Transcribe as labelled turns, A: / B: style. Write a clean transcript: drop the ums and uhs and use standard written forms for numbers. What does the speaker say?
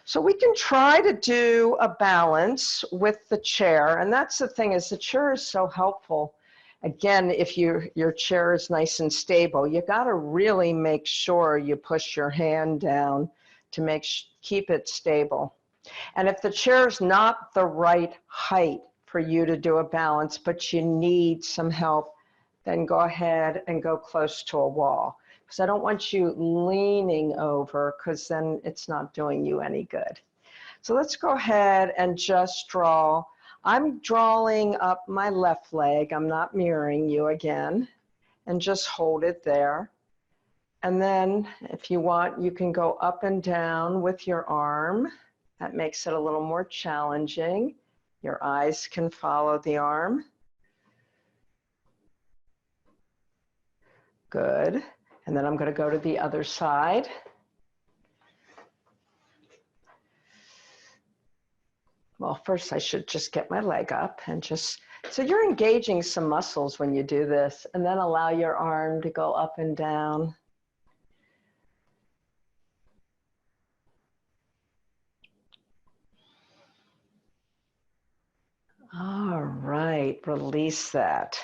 A: So we can try to do a balance with the chair. And that's the thing, is the chair is so helpful. Again, if your chair is nice and stable, you got to really make sure you push your hand down to keep it stable. And if the chair is not the right height for you to do a balance, but you need some help, then go ahead and go close to a wall. Because I don't want you leaning over, because then it's not doing you any good. So let's go ahead and just draw. I'm drawing up my left leg. I'm not mirroring you again. And just hold it there. And then if you want, you can go up and down with your arm. That makes it a little more challenging. Your eyes can follow the arm. Good. And then I'm going to go to the other side. Well, first I should just get my leg up and just, so you're engaging some muscles when you do this, and then allow your arm to go up and down. All right, release that.